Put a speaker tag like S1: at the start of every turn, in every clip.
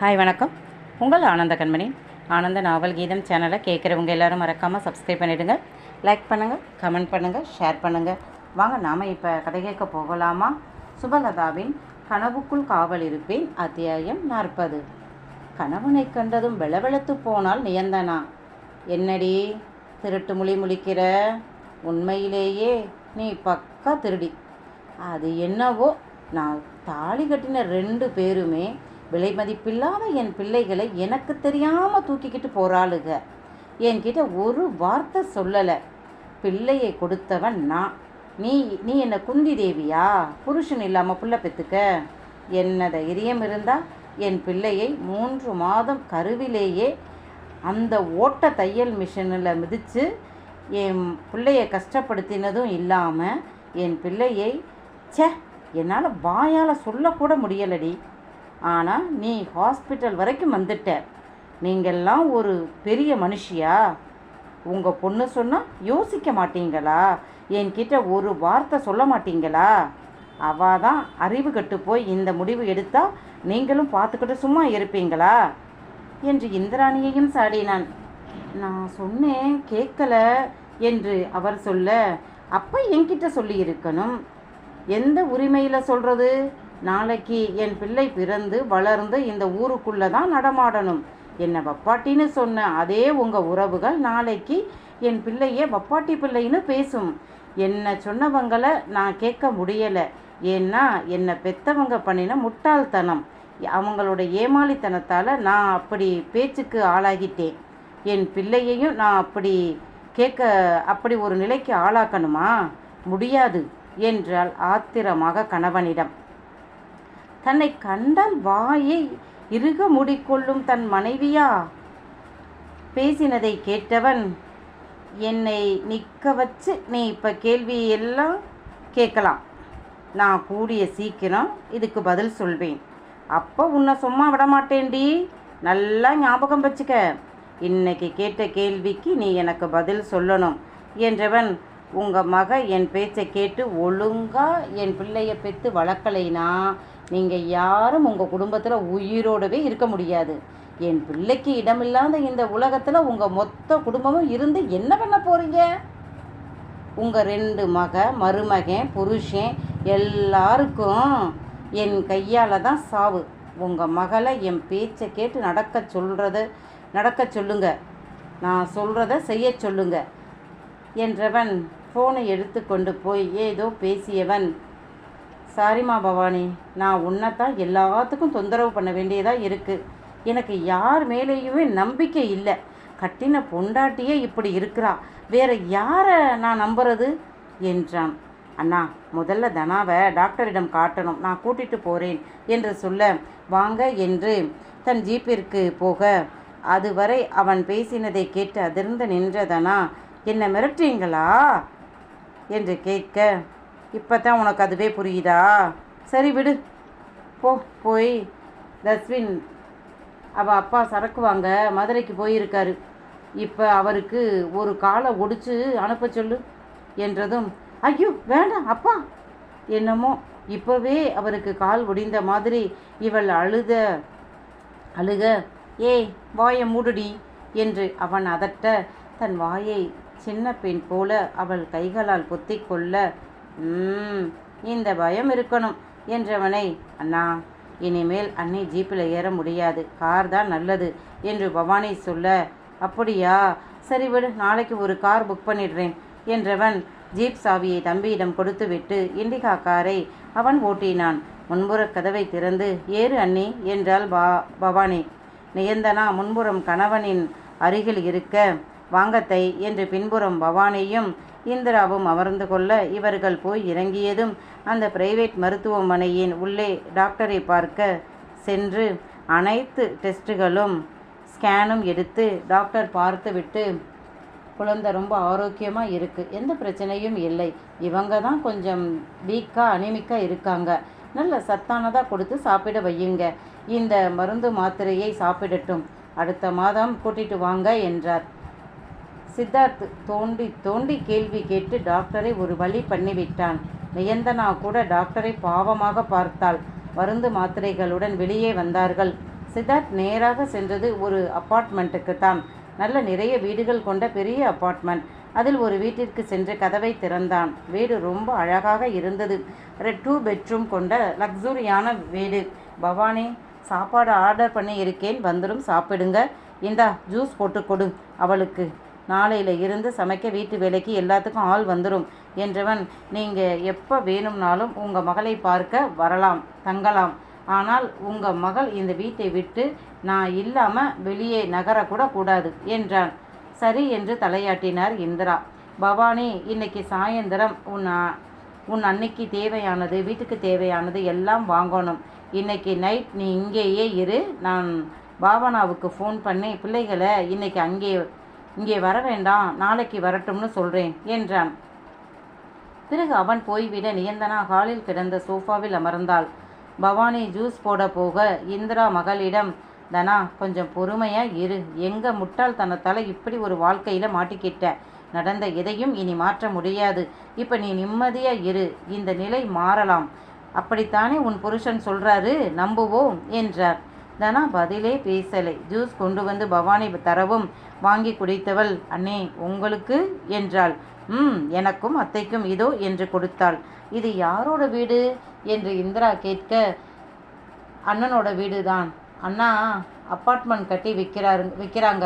S1: Hi வணக்கம். உங்கள் ஆனந்த கண்மணி. ஆனந்த நாவல் கீதம் சேனலை கேட்குறவங்க எல்லோரும் மறக்காமல் சப்ஸ்கிரைப் பண்ணிவிடுங்க. லைக் பண்ணுங்கள், கமெண்ட் பண்ணுங்கள், ஷேர் பண்ணுங்கள். வாங்க நாம் இப்போ கதை கேட்க போகலாமா? சுபலதாவின் கனவுக்குள் காவல் இருப்பேன். அத்தியாயம் 40. கணவனை கண்டதும் வெளவெளத்து போனால் நியந்தனா. என்னடி திருட்டு முழிக்கிற? உண்மையிலேயே நீ பக்கா திருடி. அது என்னவோ, நான் தாலி கட்டின 2 பேருமே விலை மதிப்பில்லாத என் பிள்ளைகளை எனக்கு தெரியாமல் தூக்கிக்கிட்டு போகிறாளுக. என்கிட்ட ஒரு வார்த்தை சொல்லலை. பிள்ளையை கொடுத்தவன் நான். நீ என்ன குந்தி தேவியா? புருஷன் இல்லாமல் புள்ள பெற்றுக்க? என்ன தைரியம் இருந்தால் என் பிள்ளையை 3 மாதம் கருவிலேயே அந்த ஓட்ட தையல் மிஷினில் மிதித்து என் பிள்ளையை கஷ்டப்படுத்தினதும் இல்லாமல் என் பிள்ளையை என்னால் வாயால் சொல்லக்கூட முடியலடி. ஆனால் நீ ஹாஸ்பிட்டல் வரைக்கும் வந்துட்ட. நீங்கள்லாம் ஒரு பெரிய மனுஷியா? உங்கள் பொண்ணு சொன்னால் யோசிக்க மாட்டீங்களா? என்கிட்ட ஒரு வார்த்தை சொல்ல மாட்டீங்களா? அவள் தான் அறிவு கட்டு போய் இந்த முடிவு எடுத்தால் நீங்களும் பார்த்துக்கிட்டு சும்மா இருப்பீங்களா என்று இந்திராணியையும் சாடினான். நான் சொன்னேன் கேட்கல என்று அவர் சொல்ல, அப்போ என்கிட்ட சொல்லி இருக்கணும். எந்த உரிமையில் சொல்கிறது? நாளைக்கு என் பிள்ளை பிறந்து வளர்ந்து இந்த ஊருக்குள்ளே தான் நடமாடணும். என்னை வப்பாட்டின்னு சொன்ன அதே உங்கள் உறவுகள் நாளைக்கு என் பிள்ளையே வப்பாட்டி பிள்ளைன்னு பேசும். என்னை சொன்னவங்களை நான் கேட்க முடியலை. ஏன்னா என்னை பெற்றவங்க பண்ணின முட்டாள்தனம், அவங்களோட ஏமாளித்தனத்தால் நான் அப்படி பேச்சுக்கு ஆளாகிட்டேன். என் பிள்ளையையும் நான் அப்படி ஒரு நிலைக்கு ஆளாக்கணுமா? முடியாது என்றால் ஆத்திரமாக கணவனிடம். தன்னை கண்டால் வாயை இறுக மூடிக்கொள்ளும் தன் மனைவியா பேசினதை கேட்டவன், என்னை நிற்க வச்சு நீ இப்போ கேள்வியெல்லாம் கேட்கலாம். நான் கூடிய சீக்கிரம் இதுக்கு பதில் சொல்வேன். அப்போ உன்னை சும்மா விடமாட்டேன்டி. நல்லா ஞாபகம் வச்சுக்க. இன்னைக்கு கேட்ட கேள்விக்கு நீ எனக்கு பதில் சொல்லணும் என்றவன், உங்கள் மக என் பேச்சை கேட்டு ஒழுங்காக என் பிள்ளையை பெற்று வளர்க்கலைனா நீங்கள் யாரும் உங்கள் குடும்பத்தில் உயிரோடவே இருக்க முடியாது. என் பிள்ளைக்கு இடமில்லாத இந்த உலகத்தில் உங்கள் மொத்த குடும்பமும் இருந்து என்ன பண்ண போகிறீங்க? உங்கள் 2 மருமகன், புருஷன் எல்லாருக்கும் என் கையால் தான் சாவு. உங்கள் மகளை என் பேச்சை கேட்டு நடக்க சொல்லுங்க. நான் சொல்கிறத செய்ய சொல்லுங்க என்றவன் ஃபோனை எடுத்து கொண்டு போய் ஏதோ பேசியவன், சாரிம்மா பவானி, நான் உன்னைத்தான் எல்லாத்துக்கும் தொந்தரவு பண்ண வேண்டியதாக இருக்குது. எனக்கு யார் மேலேயுமே நம்பிக்கை இல்லை. கட்டின பொண்டாட்டியே இப்படி இருக்கிறா, வேற யாரை நான் நம்புறது என்றான். அண்ணா, முதல்ல தனாவை டாக்டரிடம் காட்டணும், நான் கூட்டிகிட்டு போகிறேன் என்று சொல்ல, வாங்க என்று தன் ஜீப்பிற்கு போக, அதுவரை அவன் பேசினதை கேட்டு அதிர்ந்து நின்றதனா, என்ன மிரட்டுறீங்களா என்று கேட்க, இப்போ தான் உனக்கு அதுவே புரியுதா? சரி விடு, போய் தஸ்வின் அவள் அப்பா சரக்கு வாங்க மதுரைக்கு போயிருக்காரு. இப்போ அவருக்கு ஒரு காலை ஒடிச்சு அனுப்ப சொல்லு என்றதும், ஐயோ வேண்டாம் அப்பா. என்னமோ இப்போவே அவருக்கு கால் ஒடிந்த மாதிரி இவள் அழுக, ஏய் வாயை மூடுடி என்று அவன் அதட்ட, தன் வாயை சின்ன பெண் போல அவள் கைகளால் பொத்தி கொள்ள, இந்த பயம் இருக்கணும் என்றவனை, அண்ணா இனிமேல் அன்னை ஜீப்பில் ஏற முடியாது, கார் தான் நல்லது என்று பவானி சொல்ல, அப்படியா, சரி விடு, நாளைக்கு ஒரு கார் புக் பண்ணிடுறேன் என்றவன் ஜீப் சாவியை தம்பியிடம் கொடுத்துவிட்டு இண்டிகா காரை அவன் ஓட்டினான். முன்புற கதவை திறந்து, ஏறு அண்ணி என்றாள் பவானி. நியந்தனா முன்புறம் கணவனின் அருகில் இருக்க, வாங்கத்தை என்று பின்புறம் பவானியும் இந்திராவும் அமர்ந்து கொள்ள, இவர்கள் போய் இறங்கியதும் அந்த பிரைவேட் மருத்துவமனையின் உள்ளே டாக்டரை பார்க்க சென்று அனைத்து டெஸ்ட்டுகளும் ஸ்கேனும் எடுத்து டாக்டர் பார்த்துவிட்டு, குழந்தை ரொம்ப ஆரோக்கியமாக இருக்குது, எந்த பிரச்சனையும் இல்லை, இவங்க தான் கொஞ்சம் வீக்காக அனிமிக்காக இருக்காங்க, நல்ல சத்தானதாக கொடுத்து சாப்பிட வையுங்க, இந்த மருந்து மாத்திரையை சாப்பிடட்டும், அடுத்த மாதம் கூட்டிகிட்டு வாங்க என்றார். சித்தார்த் தோண்டி கேள்வி கேட்டு டாக்டரை ஒரு வழி பண்ணிவிட்டான். நியந்தனா கூட டாக்டரை பாவமாக பார்த்தாள். மருந்து மாத்திரைகளுடன் வெளியே வந்தார்கள். சித்தார்த் நேராக சென்றது ஒரு அப்பார்ட்மெண்ட்டுக்கு தான். நல்ல நிறைய வீடுகள் கொண்ட பெரிய அப்பார்ட்மெண்ட். அதில் ஒரு வீட்டிற்கு சென்று கதவை திறந்தான். வீடு ரொம்ப அழகாக இருந்தது. 2 பெட்ரூம் கொண்ட லக்ஸுரியான வீடு. பவானி, சாப்பாடு ஆர்டர் பண்ணி இருக்கேன், வந்துடும், சாப்பிடுங்க. இந்தா ஜூஸ் போட்டு கொடு அவளுக்கு. நாளையில் இருந்து சமைக்க வீட்டு வேலைக்கு எல்லாத்துக்கும் ஆள் வந்துடும் என்றவன், நீங்கள் எப்போ வேணும்னாலும் உங்கள் மகளை பார்க்க வரலாம், தங்கலாம். ஆனால் உங்கள் மகள் இந்த வீட்டை விட்டு நான் இல்லாமல் வெளியே நகரக்கூட கூடாது என்றான். சரி என்று தலையாட்டினார் இந்திரா. பவானி, இன்னைக்கு சாயந்தரம் உன் அன்னைக்கு தேவையானது, வீட்டுக்கு தேவையானது எல்லாம் வாங்கணும். இன்னைக்கு நைட் நீ இங்கேயே இரு. நான் பாவனாவுக்கு ஃபோன் பண்ணி பிள்ளைகளை இன்னைக்கு இங்கே வர வேண்டாம், நாளைக்கு வரட்டும்னு சொல்கிறேன் என்றான். பிறகு அவன் போய்விட நியந்தனா ஹாலில் கிடந்த சோஃபாவில் அமர்ந்தாள். பவானி ஜூஸ் போட போக இந்திரா மகளிடம், தனா கொஞ்சம் பொறுமையாக இரு, எங்கே முட்டாள்தனத்தால் இப்படி ஒரு வாழ்க்கையில் மாட்டிக்கிட்ட. நடந்த எதையும் இனி மாற்ற முடியாது. இப்போ நீ நிம்மதியாக இரு, இந்த நிலை மாறலாம். அப்படித்தானே உன் புருஷன் சொல்கிறாரு, நம்புவோம் என்றார். தனா பதிலே பேசலை. ஜூஸ் கொண்டு வந்து பவானி தரவும் வாங்கி குடித்தவள், அண்ணே உங்களுக்கு என்றாள். எனக்கும் அத்தைக்கும் இதோ என்று கொடுத்தாள். இது யாரோட வீடு என்று இந்திரா கேட்க, அண்ணனோட வீடு தான். அண்ணா அப்பார்ட்மெண்ட் கட்டி விற்கிறாங்க.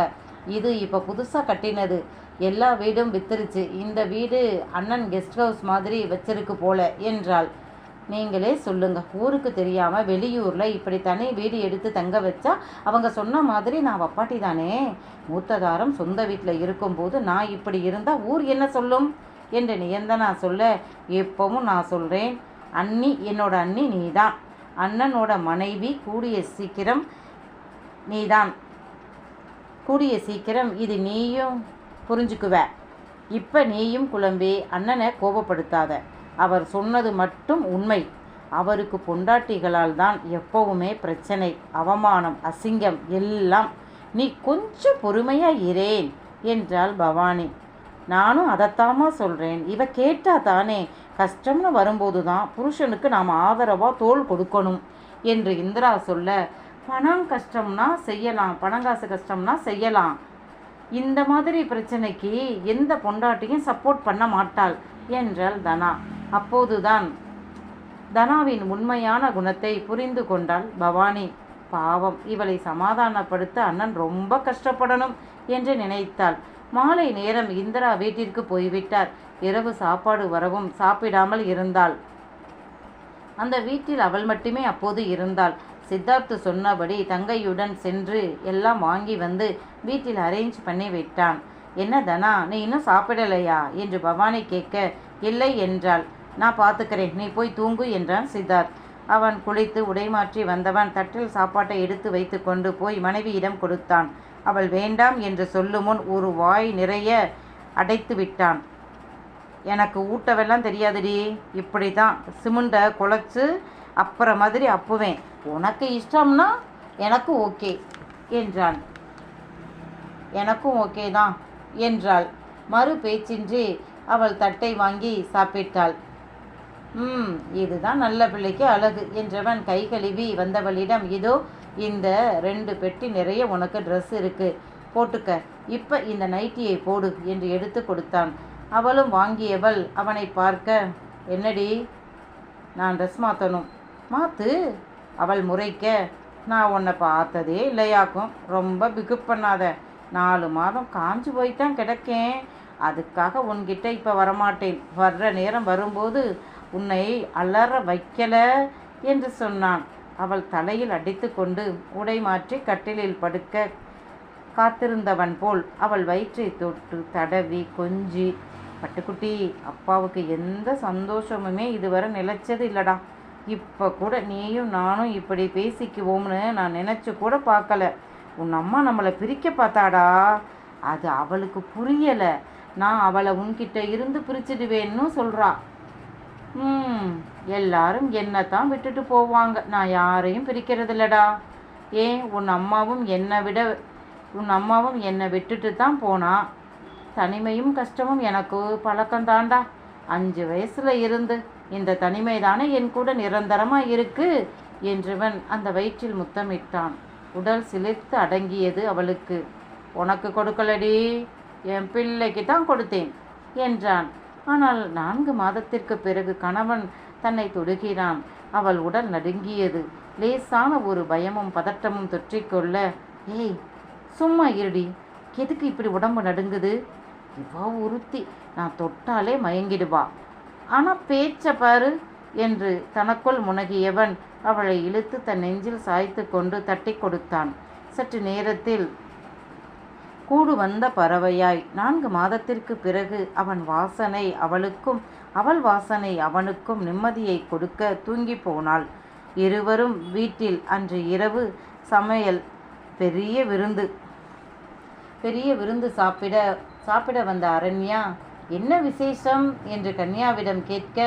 S1: இது இப்போ புதுசாக கட்டினது. எல்லா வீடும் வித்துருச்சு. இந்த வீடு அண்ணன் கெஸ்ட் ஹவுஸ் மாதிரி வச்சிருக்கு போல என்றாள். நீங்களே சொல்லுங்க, ஊருக்கு தெரியாமல் வெளியூரில் இப்படி தனி வீடு எடுத்து தங்க வச்சா அவங்க சொன்ன மாதிரி நான் வப்பாட்டி தானே. மூத்ததாரம் சொந்த வீட்டில் இருக்கும்போது நான் இப்படி இருந்தால் ஊர் என்ன சொல்லும் என்று நியந்தனா சொல்ல, எப்பவும் நான் சொல்கிறேன், அண்ணி என்னோட அண்ணி நீதான், அண்ணனோட மனைவி கூடிய சீக்கிரம் இது நீயும் புரிஞ்சுக்குவ. இப்போ நீயும் குழம்பி அண்ணனை கோபப்படுத்தாத. அவர் சொன்னது மட்டும் உண்மை. அவருக்கு பொண்டாட்டிகளால் தான் எப்பவுமே பிரச்சனை, அவமானம், அசிங்கம் எல்லாம். நீ கொஞ்சம் பொறுமையாக இரேன் என்றாள் பவானி. நானும் அதைத்தாமா சொல்கிறேன். இவ கேட்டா தானே. கஷ்டம்னு வரும்போது தான் புருஷனுக்கு நாம் ஆதரவாக தோள் கொடுக்கணும் என்று இந்திரா சொல்ல, பணம் கஷ்டம்னா செய்யலாம், பணங்காசு கஷ்டம்னா செய்யலாம். இந்த மாதிரி பிரச்சனைக்கு எந்த பொண்டாட்டியும் சப்போர்ட் பண்ண மாட்டாள் என்றாள் தனா. அப்போதுதான் தனாவின் உண்மையான குணத்தை புரிந்து கொண்டாள் பவானி. பாவம், இவளை சமாதானப்படுத்த அண்ணன் ரொம்ப கஷ்டப்படணும் என்று நினைத்தாள். மாலை நேரம் இந்திரா வீட்டிற்கு போய்விட்டார். இரவு சாப்பாடு வரவும் சாப்பிடாமல் இருந்தாள். அந்த வீட்டில் அவள் மட்டுமே அப்போது இருந்தாள். சித்தார்த்து சொன்னபடி தங்கையுடன் சென்று எல்லாம் வாங்கி வந்து வீட்டில் அரேஞ்ச் பண்ணி விட்டான். என்ன தனா, நீ இன்னும் சாப்பிடலையா என்று பவானி கேட்க, இல்லை என்றாள். நான் பார்த்துக்கிறேன், நீ போய் தூங்கு என்றான் சித்தார்த். அவன் குளித்து உடைமாற்றி வந்தவன் தட்டில் சாப்பாட்டை எடுத்து வைத்து கொண்டு போய் மனைவியிடம் கொடுத்தான். அவள் வேண்டாம் என்று சொல்லும் முன் ஒரு வாய் நிறைய அடைத்து விட்டான். எனக்கு ஊட்டவெல்லாம் தெரியாதுடி, இப்படி தான் சிமெண்டை குழச்சி அப்புறம் மாதிரி அப்புவேன். உனக்கு இஷ்டம்னா எனக்கு ஓகே என்றான். எனக்கும் ஓகே தான் என்றாள். மறு பேச்சின்றி அவள் தட்டை வாங்கி சாப்பிட்டாள். இதுதான் நல்ல பிள்ளைக்கு அழகு என்றவன் கை கழுவி வந்தவளிடம், இதோ இந்த 2 பெட்டி நிறைய உனக்கு ட்ரெஸ் இருக்கு, போட்டுக்க, இப்போ இந்த நைட்டியை போடு என்று எடுத்து கொடுத்தான். அவளும் வாங்கியவள் அவனை பார்க்க, என்னடி, நான் ட்ரெஸ் மாற்றணும். மாற்று அவள் முறைக்க, நான் உன்னை பார்த்ததே இல்லையாக்கும், ரொம்ப பிக்கப் பண்ணாத, 4 மாதம் காஞ்சி போய்தான் கிடக்கேன், அதுக்காக உன்கிட்ட இப்போ வரமாட்டேன், வர்ற நேரம் வரும்போது உன்னை அலற வைக்கல என்று சொன்னான். அவள் தலையில் அடித்து கொண்டு உடை மாற்றி கட்டிலில் படுக்க காத்திருந்தவன் போல் அவள் வயிற்றை தொட்டு தடவி கொஞ்சி, பட்டுக்குட்டி, அப்பாவுக்கு எந்த சந்தோஷமுமே இதுவரை நிலைச்சது இல்லடா, இப்போ கூட நீயும் நானும் இப்படி பேசிக்குவோம்னு நான் நினச்சி கூட பார்க்கல. உன் அம்மா நம்மளை பிரிக்க பார்த்தாடா, அது அவளுக்கு புரியலை. நான் அவளை உன்கிட்ட இருந்து பிரிச்சிடுவேன்னு சொல்கிறா. எல்லாரும் என்னத்தான் விட்டுட்டு போவாங்க, நான் யாரையும் பிரிக்கிறதில்லடா. ஏன் உன் அம்மாவும் என்னை விட்டுட்டு தான் போனா. தனிமையும் கஷ்டமும் எனக்கு பழக்கம்தாண்டா. 5 வயசுல இருந்து இந்த தனிமை தானே என் கூட நிரந்தரமாக இருக்கு என்றவன் அந்த வயிற்றில் முத்தமிட்டான். உடல் சிலிர்த்து அடங்கியது அவளுக்கு. உனக்கு கொடுக்கலடி, என் பிள்ளைக்கு தான் கொடுத்தேன் என்றான். ஆனால் 4 மாதத்திற்கு பிறகு கணவன் தன்னை தொடுகிறான். அவள் உடல் நடுங்கியது. லேசான ஒரு பயமும் பதட்டமும் தொற்றிக்கொள்ள, ஏய் சும்மா இருடி, எதுக்கு இப்படி உடம்பு நடுங்குது? இவா ஒருத்தி, நான் தொட்டாலே மயங்கிடுவா, ஆனால் பேச்ச பாரு என்று தனக்குள் முனகியவன் அவளை இழுத்து தன் நெஞ்சில் சாய்த்து கொண்டு தட்டி கொடுத்தான். சற்று நேரத்தில் கூடு வந்த பறவையாய் 4 மாதத்திற்கு பிறகு அவன் வாசனை அவளுக்கும் அவள் வாசனை அவனுக்கும் நிம்மதியை கொடுக்க தூங்கி போனாள். இருவரும் வீட்டில் அன்று இரவு சமையல். பெரிய விருந்து சாப்பிட வந்த அரண்யா, என்ன விசேஷம் என்று கன்யாவிடம் கேட்க,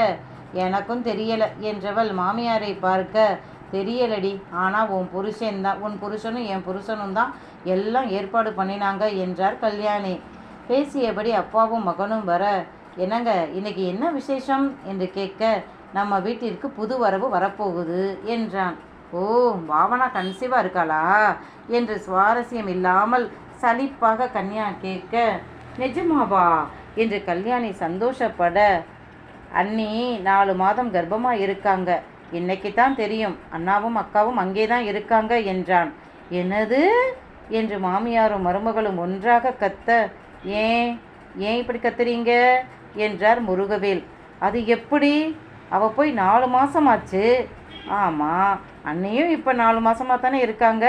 S1: எனக்கும் தெரியல என்றவள் மாமியாரை பார்க்க, தெரியலடி, ஆனால் உன் புருஷனும் என் புருஷனும் தான் எல்லாம் ஏற்பாடு பண்ணினாங்க என்றார் கல்யாணி. பேசியபடி அப்பாவும் மகனும் வர, என்னங்க இன்னைக்கு என்ன விசேஷம் என்று கேட்க, நம்ம வீட்டிற்கு புது வரவு வரப்போகுது என்றான். ஓ, பாவனா கன்சீவாக இருக்காளா என்று சுவாரஸ்யம் இல்லாமல் சலிப்பாக கன்யா கேட்க, நிஜமாவா என்று கல்யாணி சந்தோஷப்பட, அண்ணி 4 மாதம் கர்ப்பமாக இருக்காங்க, இன்னைக்கு தான் தெரியும், அண்ணாவும் அக்காவும் அங்கே தான் இருக்காங்க என்றான். என்னது என்று மாமியாரும் மருமகளும் ஒன்றாக கத்த, ஏன் இப்படி கத்துறீங்க என்றார் முருகவேல். அது எப்படி? அவ போய் 4 மாதமாச்சு. ஆமாம், அன்னையும் இப்போ 4 மாதமாக தானே இருக்காங்க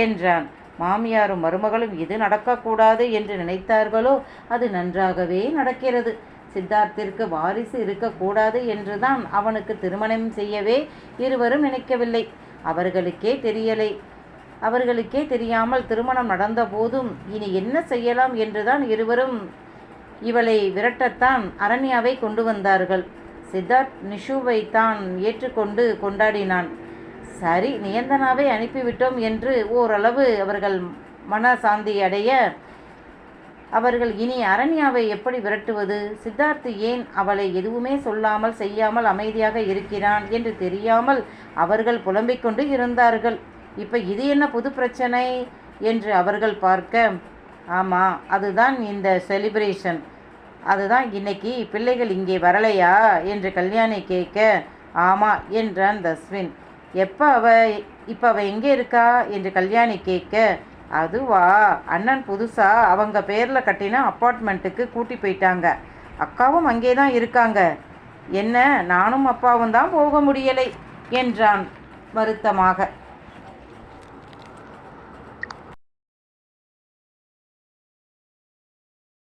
S1: என்றான். மாமியாரும் மருமகளும் எது நடக்கக்கூடாது என்று நினைத்தார்களோ அது நன்றாகவே நடக்கிறது. சித்தார்த்திற்கு வாரிசு இருக்கக்கூடாது என்றுதான் அவனுக்கு திருமணம் செய்யவே இருவரும் நினைக்கவில்லை. அவர்களுக்கே தெரியாமல் திருமணம் நடந்த போதும் இனி என்ன செய்யலாம் என்றுதான் இருவரும் இவளை விரட்டத்தான் அரண்யாவை கொண்டு வந்தார்கள். சித்தார்த் நிஷுவை தான் ஏற்றுக்கொண்டு கொண்டாடினான். சரி, நியந்தனாவை அனுப்பிவிட்டோம் என்று ஓரளவு அவர்கள் மனசாந்தி அடைய, அவர்கள் இனி அரண்யாவை எப்படி விரட்டுவது? சித்தார்த் ஏன் அவளை எதுவுமே சொல்லாமல் செய்யாமல் அமைதியாக இருக்கிறான் என்று தெரியாமல் அவர்கள் புலம்பிக் கொண்டு இருந்தார்கள். இப்போ இது என்ன புது பிரச்சனை என்று அவர்கள் பார்க்க, ஆமாம், அதுதான் இந்த செலிப்ரேஷன். அதுதான் இன்னைக்கு பிள்ளைகள் இங்கே வரலையா என்று கல்யாணி கேட்க, ஆமாம் என்றான் தஸ்வின். இப்போ அவ எங்கே இருக்கா என்று கல்யாணி கேட்க, அதுவா, அண்ணன் புதுசாக அவங்க பேரில் கட்டின அப்பார்ட்மெண்ட்டுக்கு கூட்டி போயிட்டாங்க, அக்காவும் அங்கே தான் இருக்காங்க. என்ன, நானும் அப்பாவும் தான் போக முடியலை என்றான் வருத்தமாக.